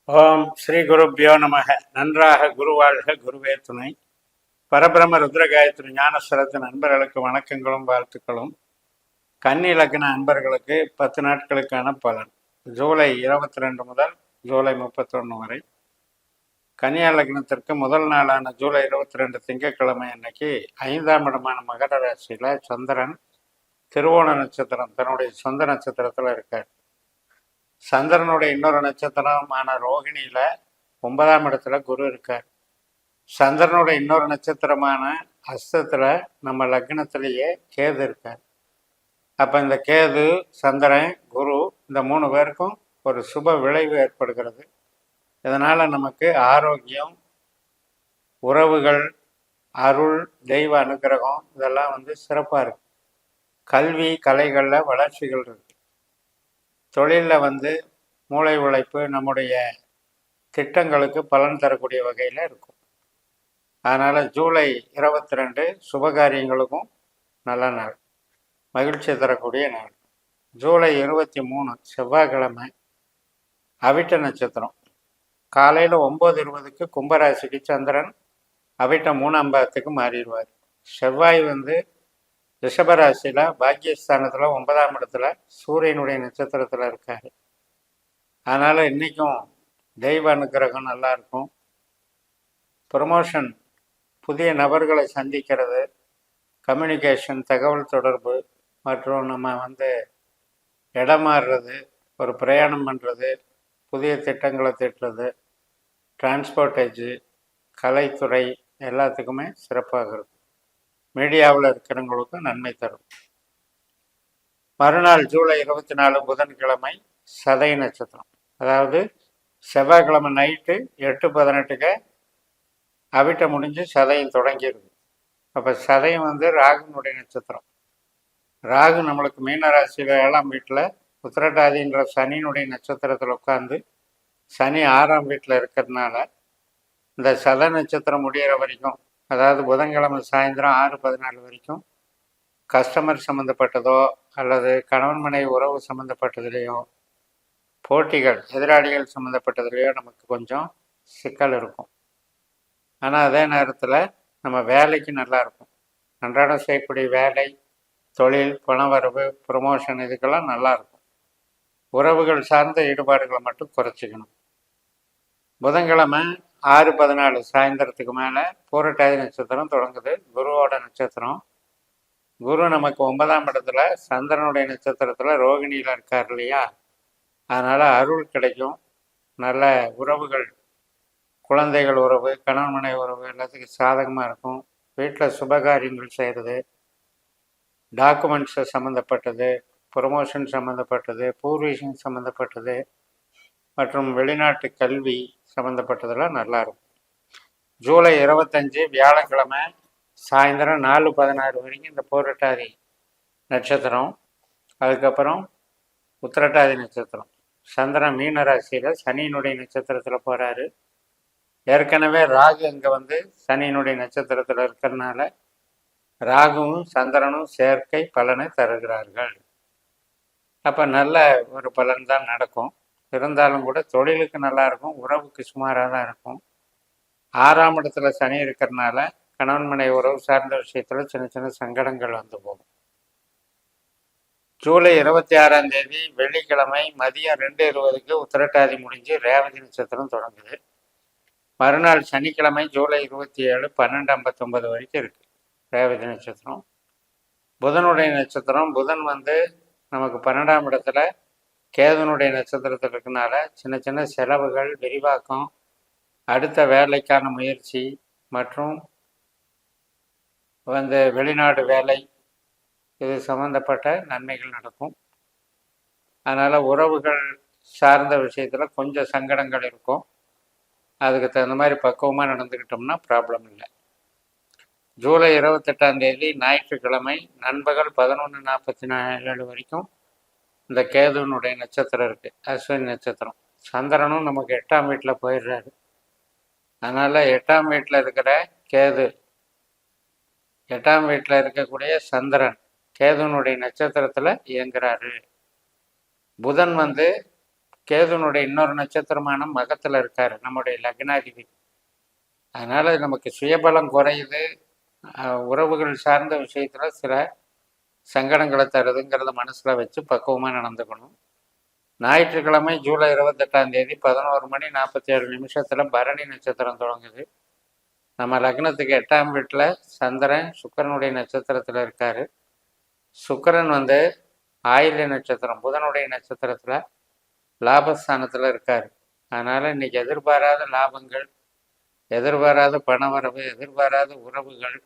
ஓம் ஸ்ரீ குருப்பியோ நமக. நன்றாக குருவாழ்க, குருவே துணை. பரபிரம ருத்ரகாயத்ரி ஞானஸ்வரத்து நண்பர்களுக்கு வணக்கங்களும் வாழ்த்துக்களும். கன்னி லக்ன அன்பர்களுக்கு 10 நாட்களுக்கான பலன் ஜூலை 22 முதல் ஜூலை 31 வரை. கன்னியா லக்னத்திற்கு முதல் நாளான ஜூலை 22 திங்கட்கிழமை அன்னைக்கு 5ஆம் இடமான மகர ராசியில சந்திரன் திருவோண நட்சத்திரம் தன்னுடைய சொந்த நட்சத்திரத்துல இருக்கார். சந்திரனுடைய இன்னொரு நட்சத்திரமான ரோகிணியில 9ஆம் இடத்துல குரு இருக்கார். சந்திரனுடைய இன்னொரு நட்சத்திரமான அஸ்தத்துல நம்ம லக்னத்திலேயே கேது இருக்கார். அப்ப இந்த கேது, சந்திரன், குரு இந்த 3 பேருக்கும் ஒரு சுப விளைவு ஏற்படுகிறது. இதனால நமக்கு ஆரோக்கியம், உறவுகள், அருள், தெய்வ அனுகிரகம் இதெல்லாம் சிறப்பா இருக்கு. கல்வி கலைகள்ல வளர்ச்சிகள் இருக்கு. தொழிலில் மூளை உழைப்பு நம்முடைய திட்டங்களுக்கு பலன் தரக்கூடிய வகையில் இருக்கும். அதனால் ஜூலை 22 சுபகாரியங்களுக்கும் நல்ல நாள், மகிழ்ச்சி தரக்கூடிய நாள். ஜூலை 23 செவ்வாய்க்கிழமை அவிட்ட நட்சத்திரம். காலையில் 9:20க்கு கும்பராசிக்கு சந்திரன் அவிட்ட 3ஆம் பாவத்துக்கு மாறிடுவார். செவ்வாய் ரிஷபராசியில் பாக்கியஸ்தானத்தில் 9ஆம் இடத்துல சூரியனுடைய நட்சத்திரத்தில் இருக்காரு. அதனால் இன்றைக்கும் தெய்வ அனுகிரகம் நல்லா இருக்கும். ப்ரமோஷன், புதிய நபர்களை சந்திக்கிறது, கம்யூனிகேஷன், தகவல் தொடர்பு மற்றும் நம்ம இடம் மாறுறது, ஒரு பிரயாணம் பண்ணுறது, புதிய திட்டங்களை திட்டுறது, டிரான்ஸ்போர்ட்டேஜ், கலைத்துறை எல்லாத்துக்குமே சிறப்பாகிறது. மீடியாவில் இருக்கிறவங்களுக்கும் நன்மை தரும். மறுநாள் ஜூலை 24 புதன்கிழமை சதய நட்சத்திரம். அதாவது செவ்வாய்க்கிழமை நைட்டு 8:18க்கு அவிட்ட முடிஞ்சு சதயம் தொடங்கிடுது. அப்போ சதயம் ராகுனுடைய நட்சத்திரம். ராகு நம்மளுக்கு மீனராசியில் 7ஆம் வீட்டில் உத்திரட்டாதின்ற சனியினுடைய நட்சத்திரத்தில் உட்காந்து சனி 6ஆம் வீட்டில் இருக்கிறதுனால இந்த சத நட்சத்திரம் முடிகிற வரைக்கும், அதாவது புதன்கிழமை சாயந்தரம் 6:14 வரைக்கும் கஸ்டமர் சம்மந்தப்பட்டதோ அல்லது கணவன் மனைவி உறவு சம்மந்தப்பட்டதுலேயோ, போட்டிகள் எதிராளிகள் சம்மந்தப்பட்டதுலேயோ நமக்கு கொஞ்சம் சிக்கல் இருக்கும். ஆனால் அதே நேரத்தில் நம்ம வேலைக்கு நல்லா இருக்கும். அன்றாடம் செய்யக்கூடிய வேலை, தொழில், பணவரவு, ப்ரொமோஷன் இதுக்கெல்லாம் நல்லா இருக்கும். உறவுகள் சார்ந்த ஈடுபாடுகளை மட்டும் குறைச்சிக்கணும். புதன்கிழமை 6:14 சாயந்தரத்துக்கு மேலே பூரட்டாதி நட்சத்திரம் தொடங்குது. குருவோட நட்சத்திரம். குரு நமக்கு 9ஆம் இடத்துல சந்திரனுடைய நட்சத்திரத்தில் ரோகிணியில் இருக்கார் இல்லையா? அதனால் அருள் கிடைக்கும். நல்ல உறவுகள், குழந்தைகள் உறவு, கணவன் மனைவி உறவு எல்லாத்துக்கும் சாதகமாக இருக்கும். வீட்டில் சுபகாரியங்கள் செய்கிறது, டாக்குமெண்ட்ஸை சம்மந்தப்பட்டது, ப்ரொமோஷன் சம்மந்தப்பட்டது, பூர்வீகம் சம்மந்தப்பட்டது மற்றும் வெளிநாட்டு கல்வி சம்மந்தப்பட்டதெல்லாம் நல்லாயிருக்கும். ஜூலை 25 வியாழக்கிழமை சாயந்தரம் 4:16 வரைக்கும் இந்த பூரட்டாதி நட்சத்திரம். அதுக்கப்புறம் உத்திரட்டாதி நட்சத்திரம். சந்திரன் மீனராசியில் சனியினுடைய நட்சத்திரத்தில் போகிறாரு. ஏற்கனவே ராகு இங்கே சனியினுடைய நட்சத்திரத்தில் இருக்கிறதுனால ராகுவும் சந்திரனும் சேர்க்கை பலனை தருகிறார்கள். அப்போ நல்ல ஒரு பலன் தான் நடக்கும். இருந்தாலும் கூட தொழிலுக்கு நல்லா இருக்கும், உறவுக்கு சுமாராக தான் இருக்கும். 6ஆம் இடத்துல சனி இருக்கிறதுனால கணவன் மனைவி உறவு சார்ந்த விஷயத்தில் சின்ன சின்ன சங்கடங்கள் போகும். ஜூலை 26ஆம் தேதி வெள்ளிக்கிழமை மதியம் 2:20க்கு உத்திரட்டாதி முடிஞ்சு ரேவதி நட்சத்திரம் தொடங்குது. மறுநாள் சனிக்கிழமை ஜூலை 27 12:59 வரைக்கும் இருக்கு ரேவதி நட்சத்திரம். புதனுடைய நட்சத்திரம். புதன் நமக்கு 12ஆம் இடத்துல கேதுனுடைய நட்சத்திரத்தில் இருக்கனால சின்ன சின்ன செலவுகள், விரிவாக்கம், அடுத்த வேலைக்கான முயற்சி மற்றும் வெளிநாடு வேலை இது சம்மந்தப்பட்ட நன்மைகள் நடக்கும். அதனால் உறவுகள் சார்ந்த விஷயத்தில் கொஞ்சம் சங்கடங்கள் இருக்கும். அதுக்கு தகுந்த மாதிரி பக்குவமாக நடந்துக்கிட்டோம்னா ப்ராப்ளம் இல்லை. ஜூலை 28ஆம் தேதி ஞாயிற்றுக்கிழமை நண்பகல் 11:47 வரைக்கும் இந்த கேதுனுடைய நட்சத்திரம் இருக்குது, அஸ்வினி நட்சத்திரம். சந்திரனும் நமக்கு 8ஆம் வீட்டில் போயிடுறாரு. அதனால் 8ஆம் வீட்டில் இருக்கிற கேது, 8ஆம் வீட்டில் இருக்கக்கூடிய சந்திரன் கேதுனுடைய நட்சத்திரத்தில் இயங்குறாரு. புதன் கேதுனுடைய இன்னொரு நட்சத்திரமான மகத்தில் இருக்கார் நம்முடைய லக்னாதிபதி. அதனால் நமக்கு சுயபலம் குறையுது, உறவுகள் சார்ந்த விஷயத்தில் சில சங்கடங்களை தருதுங்கிறத மனசில் வச்சு பக்குவமாக நடந்துக்கணும். ஞாயிற்றுக்கிழமை ஜூலை 28 11 மணி 47 பரணி நட்சத்திரம் தொடங்குது. நம்ம லக்னத்துக்கு 8ஆம் வீட்டில் சந்திரன் சுக்கிரனுடைய நட்சத்திரத்தில் இருக்கார். சுக்கிரன் ஆயில்ய நட்சத்திரம் புதனுடைய நட்சத்திரத்தில் லாபஸ்தானத்தில் இருக்கார். அதனால் இன்னைக்கு எதிர்பாராத லாபங்கள், எதிர்பாராத பணவரவு, எதிர்பாராத உறவுகள்,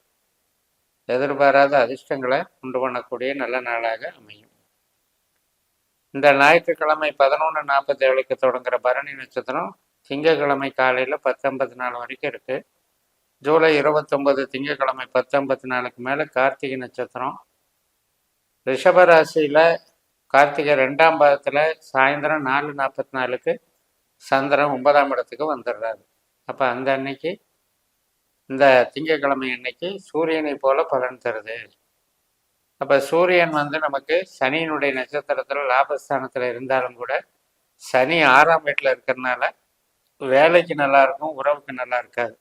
எதிர்பாராத அதிர்ஷ்டங்களை உண்டு பண்ணக்கூடிய நல்ல நாளாக அமையும். இந்த ஞாயிற்றுக்கிழமை 11:47 தொடங்குற பரணி நட்சத்திரம் திங்கக்கிழமை காலையில் 10:54 வரைக்கும் இருக்கு. ஜூலை 29 திங்கக்கிழமை 10:54 மேலே கார்த்திகை நட்சத்திரம். ரிஷபராசியில் கார்த்திகை 2ஆம் பாதத்தில் சாயந்தரம் 4:44 சந்திரன் 9ஆம் இடத்துக்கு வந்துடுறாரு. அப்போ அந்த அன்னைக்கு, இந்த திங்கக்கிழமை அன்னைக்கு சூரியனை போல பலன் தருது. அப்போ சூரியன் நமக்கு சனியினுடைய நட்சத்திரத்தில் லாபஸ்தானத்தில் இருந்தாலும் கூட சனி 6ஆம் வீட்டில் இருக்கிறதுனால வேலைக்கு நல்லா இருக்கும், உறவுக்கு நல்லா இருக்காது.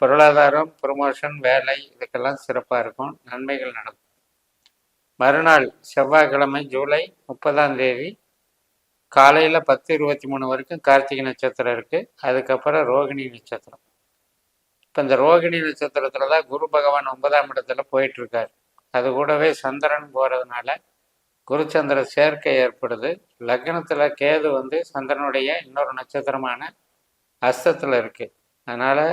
பொருளாதாரம், ப்ரொமோஷன், வேலை இதுக்கெல்லாம் சிறப்பாக இருக்கும், நன்மைகள் நடக்கும். மறுநாள் செவ்வாய்க்கிழமை ஜூலை 30 காலையில் 10:23 வரைக்கும் கார்த்திகை நட்சத்திரம் இருக்குது. அதுக்கப்புறம் ரோகிணி நட்சத்திரம். இப்போ இந்த ரோகிணி நட்சத்திரத்தில் தான் குரு பகவான் 9ஆம் இடத்துல போயிட்டுருக்கார். அது கூடவே சந்திரன் போகிறதுனால குருச்சந்திர சேர்க்கை ஏற்படுது. லக்னத்தில் கேது சந்திரனுடைய இன்னொரு நட்சத்திரமான அஸ்தத்தில் இருக்குது. அதனால்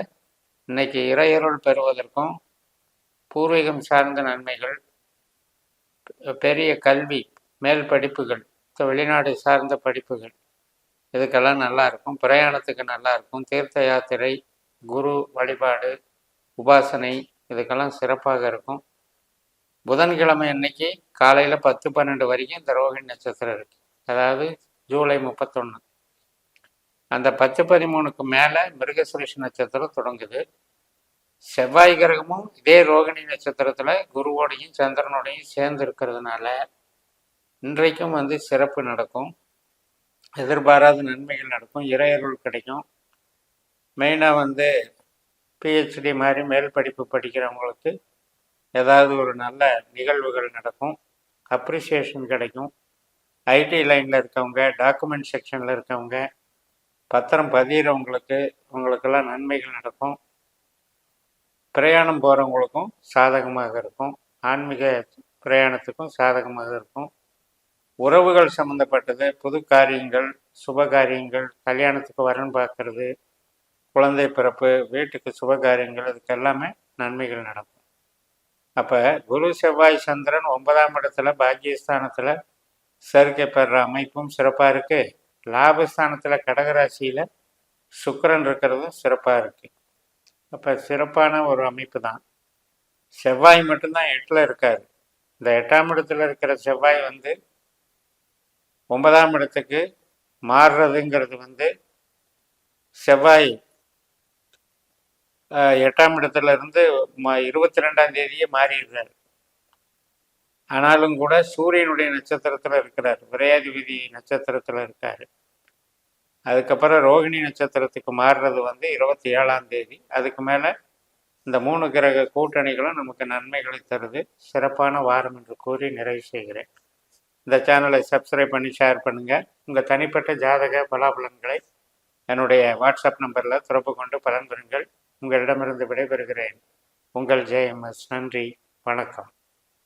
இன்னைக்கு இறையருள் பெறுவதற்கும், பூர்வீகம் சார்ந்த நன்மைகள், பெரிய கல்வி, மேல் படிப்புகள், வெளிநாடு சார்ந்த படிப்புகள் இதுக்கெல்லாம் நல்லா இருக்கும். பிரயாணத்துக்கு நல்லா இருக்கும். தீர்த்த யாத்திரை, குரு வழிபாடு, உபாசனை இதுக்கெல்லாம் சிறப்பாக இருக்கும். புதன்கிழமை அன்னைக்கு காலையில் 10:12 வரைக்கும் இந்த ரோகிணி நட்சத்திரம் இருக்குது. அதாவது ஜூலை 31. அந்த 10:13க்கு மேலே மிருகசுரிஷ நட்சத்திரம் தொடங்குது. செவ்வாய் கிரகமும் இதே ரோகிணி நட்சத்திரத்தில் குருவோடையும் சந்திரனோடையும் சேர்ந்து இருக்கிறதுனால இன்றைக்கும் சிறப்பு நடக்கும். எதிர்பாராத நன்மைகள் நடக்கும், இறையருள் கிடைக்கும். மெயினாக பிஹெச்டி மாதிரி மேல் படிப்பு படிக்கிறவங்களுக்கு ஏதாவது ஒரு நல்ல நிகழ்வுகள் நடக்கும், அப்ரிசியேஷன் கிடைக்கும். ஐடி லைனில் இருக்கவங்க, டாக்குமெண்ட் செக்ஷனில் இருக்கவங்க, பத்திரம் பதிகிறவங்களுக்கு உங்களுக்கெல்லாம் நன்மைகள் நடக்கும். பிரயாணம் போகிறவங்களுக்கும் சாதகமாக இருக்கும். ஆன்மீக பிரயாணத்துக்கும் சாதகமாக இருக்கும். உறவுகள் சம்மந்தப்பட்டது, புது காரியங்கள், சுப காரியங்கள், கல்யாணத்துக்கு வரன் பார்க்கறது, குழந்தை பிறப்பு, வீட்டுக்கு சுப காரியங்கள் இதுக்கெல்லாமே நன்மைகள் நடக்கும். அப்போ குரு செவ்வாய் சந்திரன் 9ஆம் இடத்துல பாக்கியஸ்தானத்தில் சேர்க்கை பெறுற அமைப்பும் சிறப்பாக இருக்குது. லாபஸ்தானத்தில் கடகராசியில் சுக்கிரன் இருக்கிறதும் சிறப்பாக இருக்குது. அப்போ சிறப்பான ஒரு அமைப்பு தான். செவ்வாய் மட்டும்தான் 8ல் இருக்கார். இந்த 8ஆம் இடத்துல இருக்கிற செவ்வாய் 9ஆம் இடத்துக்கு மாறுறதுங்கிறது செவ்வாய் 8ஆம் இடத்துல இருந்து 22ஆம் தேதியே மாறிடுறார். ஆனாலும் கூட சூரியனுடைய நட்சத்திரத்தில் இருக்கிறார், விரையாதிபதி நட்சத்திரத்தில் இருக்கார். அதுக்கப்புறம் ரோகிணி நட்சத்திரத்துக்கு மாறுறது 27ஆம் தேதி. அதுக்கு மேலே இந்த 3 கிரக கூட்டணிகளும் நமக்கு நன்மைகளை தருது. சிறப்பான வாரம் என்று கூறி நிறைவு செய்கிறேன். இந்த சேனலை சப்ஸ்கிரைப் பண்ணி ஷேர் பண்ணுங்கள். உங்கள் தனிப்பட்ட ஜாதக பலாபலன்களை என்னுடைய வாட்ஸ்அப் நம்பரில் தொடர்பு கொண்டு பலன் பெறுங்கள். உங்களிடமிருந்து விடைபெறுகிறேன். உங்கள் JMS. நன்றி, வணக்கம்.